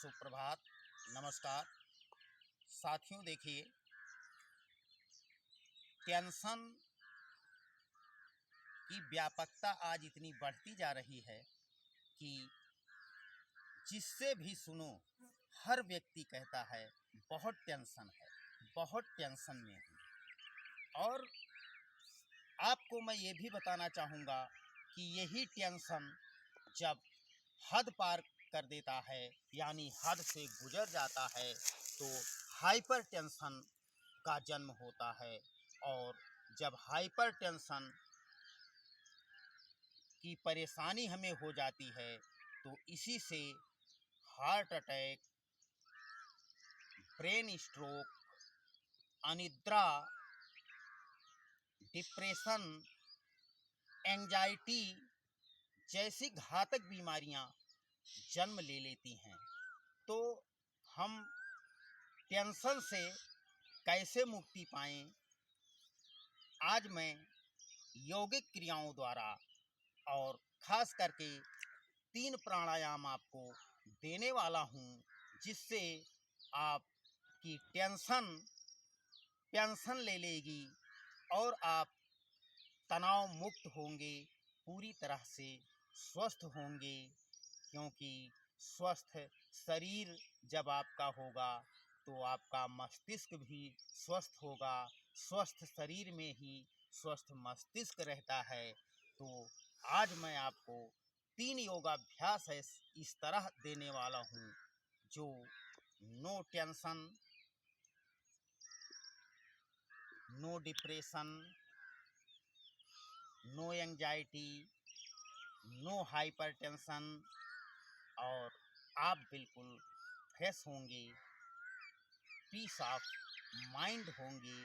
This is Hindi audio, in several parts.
सुप्रभात, नमस्कार साथियों। देखिए, टेंशन की व्यापकता आज इतनी बढ़ती जा रही है कि जिससे भी सुनो हर व्यक्ति कहता है बहुत टेंशन है, बहुत टेंशन में हूँ। और आपको मैं ये भी बताना चाहूँगा कि यही टेंशन जब हद पार कर देता है, यानी हद से गुजर जाता है, तो हाइपर टेंशन का जन्म होता है। और जब हाइपर टेंशन की परेशानी हमें हो जाती है तो इसी से हार्ट अटैक, ब्रेन स्ट्रोक, अनिद्रा, डिप्रेशन, एंजाइटी जैसी घातक बीमारियां जन्म ले लेती हैं। तो हम टेंशन से कैसे मुक्ति पाएं, आज मैं यौगिक क्रियाओं द्वारा और खास करके 3 प्राणायाम आपको देने वाला हूं, जिससे आपकी टेंशन ले लेगी और आप तनाव मुक्त होंगे, पूरी तरह से स्वस्थ होंगे। क्योंकि स्वस्थ शरीर जब आपका होगा तो आपका मस्तिष्क भी स्वस्थ होगा। स्वस्थ शरीर में ही स्वस्थ मस्तिष्क रहता है। तो आज मैं आपको 3 योगाभ्यास है इस तरह देने वाला हूँ जो no tension, no depression, no anxiety, no hypertension, और आप बिल्कुल फ्रेश होंगे, पीस ऑफ माइंड होंगे।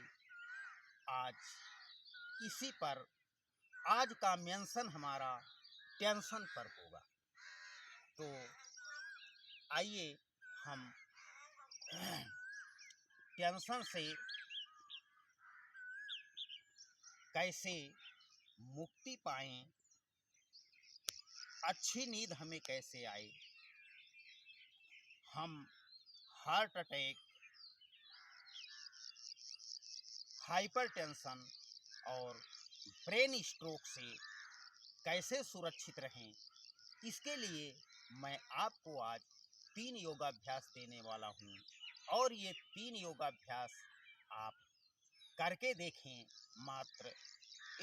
आज इसी पर आज का मेंशन हमारा टेंशन पर होगा। तो आइए हम टेंशन से कैसे मुक्ति पाएं, अच्छी नींद हमें कैसे आए, हम हार्ट अटैक, हाइपरटेंशन और ब्रेन स्ट्रोक से कैसे सुरक्षित रहें। इसके लिए मैं आपको आज 3 योगाभ्यास देने वाला हूँ। और ये 3 योगाभ्यास आप करके देखें, मात्र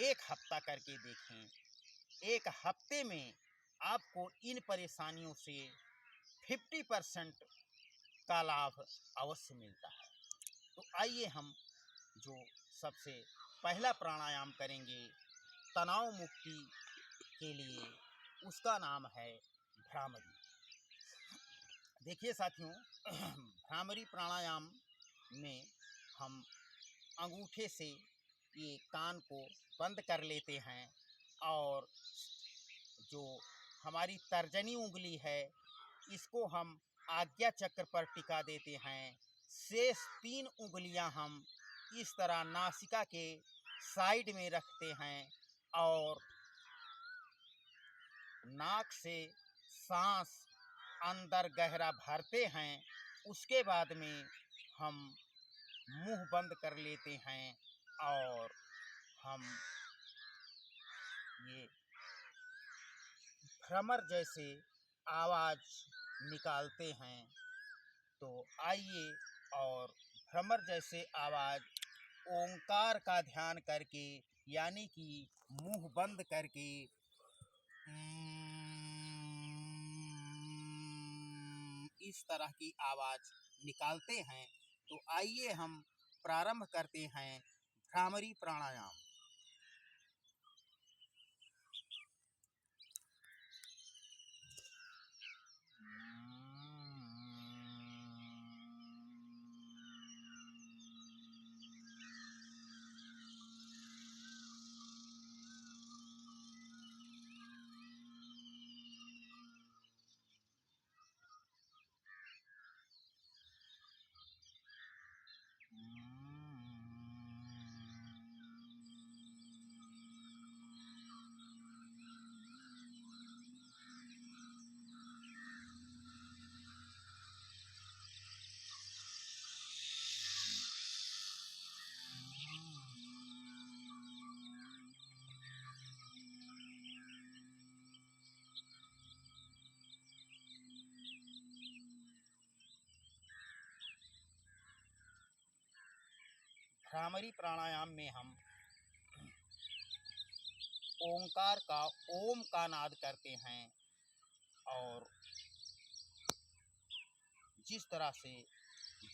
1 हफ्ता करके देखें। 1 हफ्ते में आपको इन परेशानियों से 50% का लाभ अवश्य मिलता है। तो आइए हम जो सबसे पहला प्राणायाम करेंगे तनाव मुक्ति के लिए, उसका नाम है भ्रामरी। देखिए साथियों, भ्रामरी प्राणायाम में हम अंगूठे से ये कान को बंद कर लेते हैं और जो हमारी तर्जनी उंगली है इसको हम आज्ञा चक्र पर टिका देते हैं। शेष 3 उंगलियां हम इस तरह नासिका के साइड में रखते हैं और नाक से सांस अंदर गहरा भरते हैं। उसके बाद में हम मुंह बंद कर लेते हैं और हम ये भ्रमर जैसे आवाज़ निकालते हैं। तो आइए और भ्रमर जैसे आवाज़ ओंकार का ध्यान करके, यानी कि मुंह बंद करके इस तरह की आवाज़ निकालते हैं। तो आइए हम प्रारंभ करते हैं भ्रामरी प्राणायाम। भ्रामरी प्राणायाम में हम ओंकार का ओम का नाद करते हैं और जिस तरह से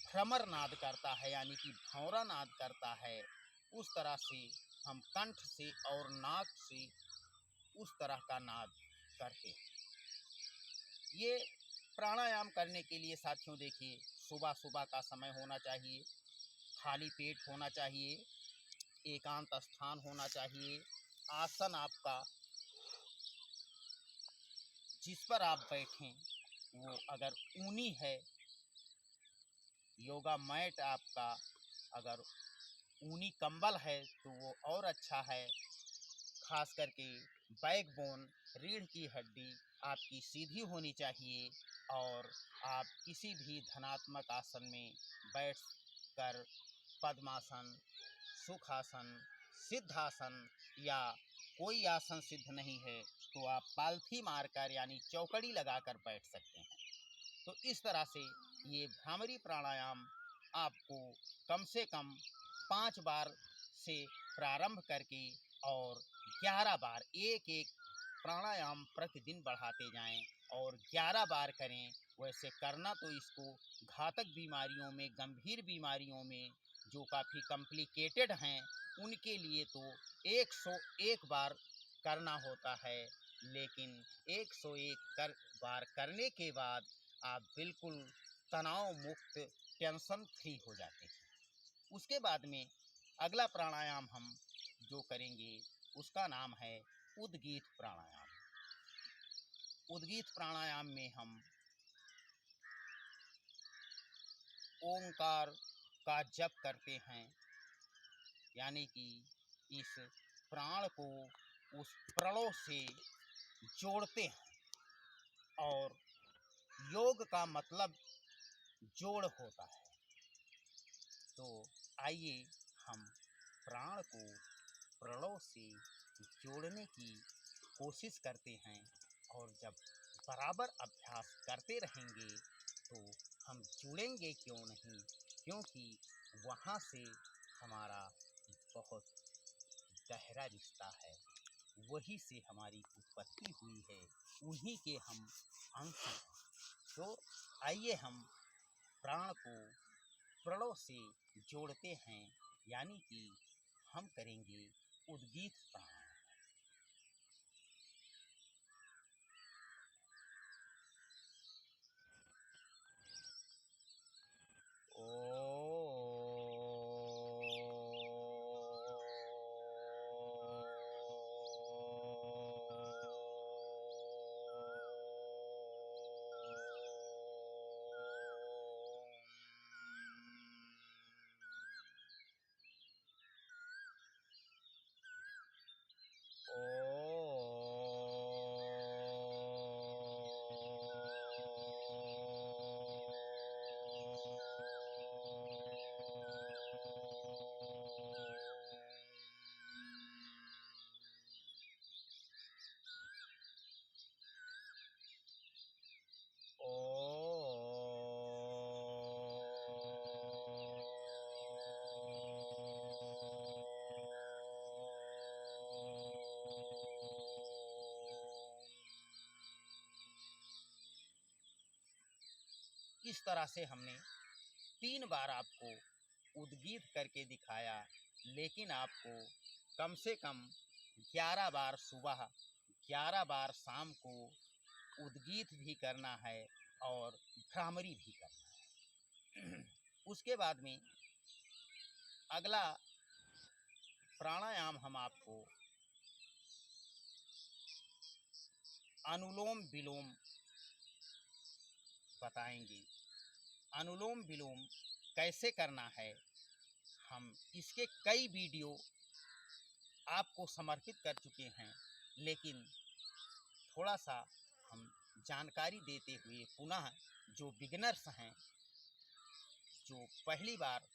भ्रमर नाद करता है यानी कि भौंरा नाद करता है, उस तरह से हम कंठ से और नाक से उस तरह का नाद करते हैं। ये प्राणायाम करने के लिए साथियों देखिए, सुबह सुबह का समय होना चाहिए, खाली पेट होना चाहिए, एकांत स्थान होना चाहिए, आसन आपका जिस पर आप बैठें वो अगर ऊनी है, योगा मैट आपका अगर ऊनी कंबल है तो वो और अच्छा है। खास करके बैकबोन, रीढ़ की हड्डी आपकी सीधी होनी चाहिए और आप किसी भी धनात्मक आसन में बैठ कर पद्मासन, सुखासन, सिद्धासन या कोई आसन सिद्ध नहीं है तो आप पालथी मारकर यानी चौकड़ी लगाकर बैठ सकते हैं। तो इस तरह से ये भ्रामरी प्राणायाम आपको कम से कम 5 बार से प्रारंभ करके और 11 बार एक एक प्राणायाम प्रतिदिन बढ़ाते जाएं और 11 बार करें। वैसे करना तो इसको घातक बीमारियों में, गंभीर बीमारियों में जो काफ़ी कॉम्प्लिकेटेड हैं उनके लिए तो 101 बार करना होता है, लेकिन 101 बार करने के बाद आप बिल्कुल तनाव मुक्त, टेंशन फ्री हो जाते हैं। उसके बाद में अगला प्राणायाम हम जो करेंगे उसका नाम है उद्गीत प्राणायाम। उद्गीत प्राणायाम में हम ओंकार का जप करते हैं, यानी कि इस प्राण को उस प्रणव से जोड़ते हैं और योग का मतलब जोड़ होता है। तो आइए हम प्राण को प्रणव से जोड़ने की कोशिश करते हैं और जब बराबर अभ्यास करते रहेंगे तो हम जुड़ेंगे क्यों नहीं, क्योंकि वहाँ से हमारा बहुत गहरा रिश्ता है, वही से हमारी उत्पत्ति हुई है, उन्हीं के हम अंश हैं। तो आइए हम प्राण को प्रणव से जोड़ते हैं, यानी कि हम करेंगे उद्गीत प्राणायाम। इस तरह से हमने 3 बार आपको उद्गीत करके दिखाया, लेकिन आपको कम से कम 11 बार सुबह, 11 बार शाम को उद्गीत भी करना है और भ्रामरी भी करना है। उसके बाद में अगला प्राणायाम हम आपको अनुलोम विलोम बताएंगे। अनुलोम विलोम कैसे करना है, हम इसके कई वीडियो आपको समर्पित कर चुके हैं, लेकिन थोड़ा सा हम जानकारी देते हुए पुनः जो बिगिनर्स हैं, जो पहली बार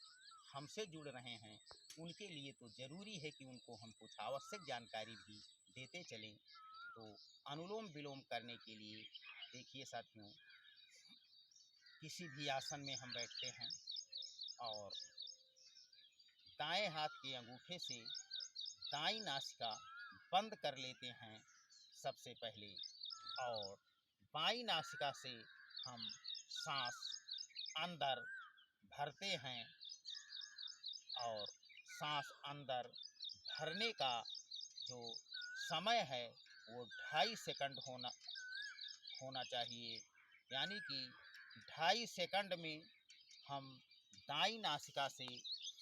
हमसे जुड़ रहे हैं, उनके लिए तो ज़रूरी है कि उनको हम कुछ आवश्यक जानकारी भी देते चलें। तो अनुलोम विलोम करने के लिए देखिए साथियों, किसी भी आसन में हम बैठते हैं और दाएं हाथ के अंगूठे से दाईं नासिका बंद कर लेते हैं सबसे पहले, और बाईं नासिका से हम सांस अंदर भरते हैं, और सांस अंदर भरने का जो समय है वो 2.5 सेकंड होना चाहिए। यानी कि 2.5 सेकंड में हम दाईं नासिका से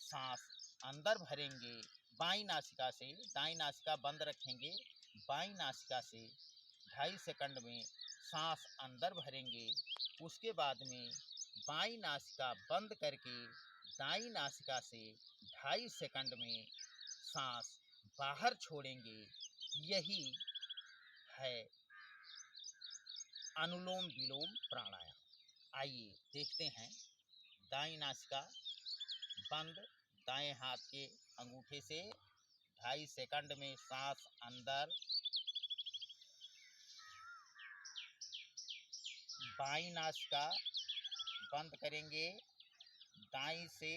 सांस अंदर भरेंगे, बाईं नासिका से, दाईं नासिका बंद रखेंगे, बाईं नासिका से 2.5 सेकंड में सांस अंदर भरेंगे। उसके बाद में बाईं नासिका बंद करके दाईं नासिका से 2.5 सेकंड में सांस बाहर छोड़ेंगे। यही है अनुलोम विलोम प्राणायाम। आइए देखते हैं। दाईं नासिका बंद, दाएं हाथ के अंगूठे से 2.5 सेकंड में सांस अंदर, बाईं नासिका बंद करेंगे, दाईं से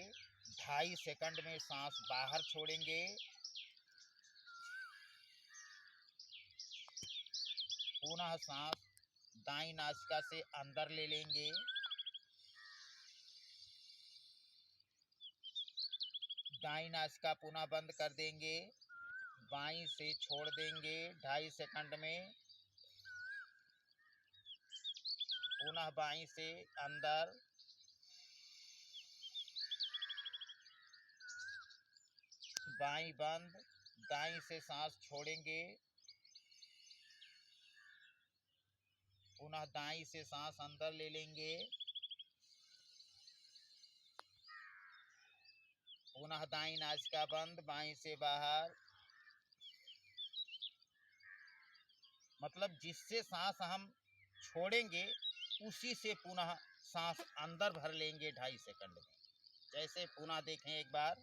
2.5 सेकंड में सांस बाहर छोड़ेंगे, पुनः सांस दाईं नासिका से अंदर ले लेंगे, दाईं नासिका पुनः बंद कर देंगे, बाईं से छोड़ देंगे 2.5 सेकंड में, पुनः बाईं से अंदर, बाईं बंद, दाईं से सांस छोड़ेंगे, पुनः दाईं से सांस अंदर ले लेंगे, पुनः दाईं नासिका बंद, बाईं से बाहर। मतलब जिससे सांस हम छोड़ेंगे उसी से पुनः सांस अंदर भर लेंगे 2.5 सेकंड में। जैसे पुनः देखें एक बार।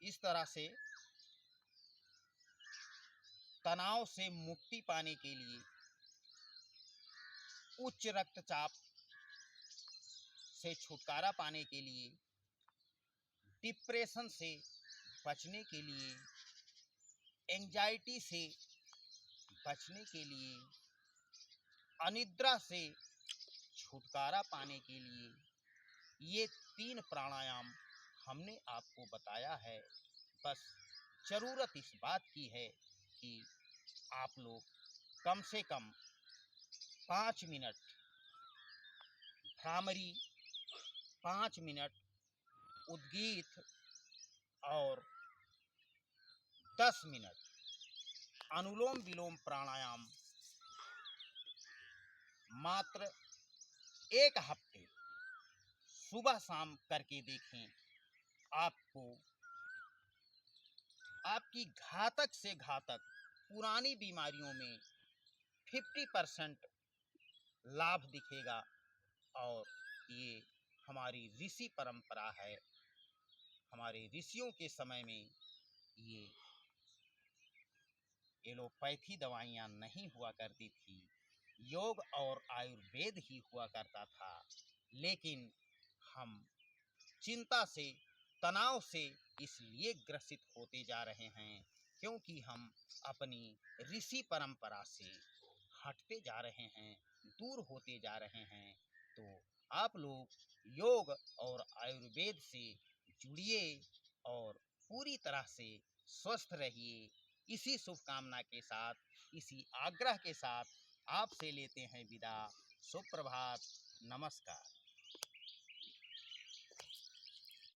इस तरह से तनाव से मुक्ति पाने के लिए, उच्च रक्तचाप से छुटकारा पाने के लिए, डिप्रेशन से बचने के लिए, एंजाइटी से बचने के लिए, अनिद्रा से छुटकारा पाने के लिए ये 3 प्राणायाम हमने आपको बताया है। बस ज़रूरत इस बात की है कि आप लोग कम से कम 5 मिनट भ्रामरी, 5 मिनट उद्गीत और 10 मिनट अनुलोम विलोम प्राणायाम मात्र 1 हफ्ते सुबह शाम करके देखें। आपको आपकी घातक से घातक पुरानी बीमारियों में 50% लाभ दिखेगा। और ये हमारी ऋषि परंपरा है। हमारे ऋषियों के समय में ये एलोपैथी दवाइयाँ नहीं हुआ करती थी, योग और आयुर्वेद ही हुआ करता था। लेकिन हम चिंता से, तनाव से इसलिए ग्रसित होते जा रहे हैं क्योंकि हम अपनी ऋषि परंपरा से हटते जा रहे हैं, दूर होते जा रहे हैं। तो आप लोग योग और आयुर्वेद से जुड़िए और पूरी तरह से स्वस्थ रहिए। इसी शुभकामना के साथ, इसी आग्रह के साथ आपसे लेते हैं विदा। सुप्रभात, नमस्कार।